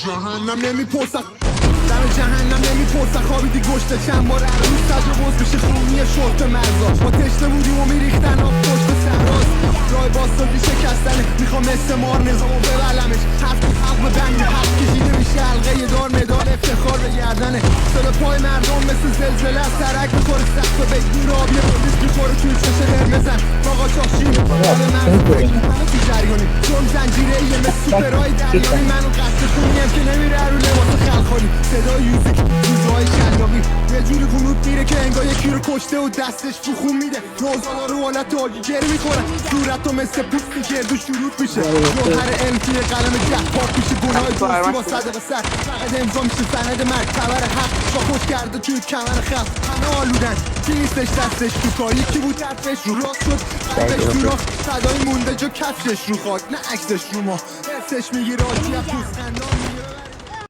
جهنم نمیپرسن دم جهنم نمیپرسن خوابیدی گشته چند بار روز تجاوز بشه خونی شرط مرزا ما تشنه بودیم و میریختن آب پشت سراز رای باستادی شکستنه میخوام مثل مار نظامو ببلمش حرف تو حق به بنگ حق کشیده میشه حلقه دار مدال افتخار به گردنه صدا پای مردم مثل زلزله از سرک میخوره سخت و بگیر آبی پلیس میخوره توی چشه قرمزن آقا چاخشین حال من همه تو جریانی چون زنجیره یه مثل سوپرهای دریانی منو قصد خونیم که نمیره رو لباس خلخالی صدای یوزیک روزهای شلاقی یه جوری کنود میره که انگار یکی رو کشته و دستش تو خون میده روزانا رو حالت آگی گری میخورن صورت و مثل پوستی گردو شروط میشه جوهر الفی قلم جه پاک میشه گناه دوستی با صدق سر فقط امضا میشه سند مرد خبر حق با خوش کرده توی کمر خط همه آلودن کی نیستش دستش تو کار یکی بود حرفش رو راست شد قلبش تو راه صدای مونده جا کفشش رو خاک نه عکسش رو ما حسش میگیره آجی از پوست خندان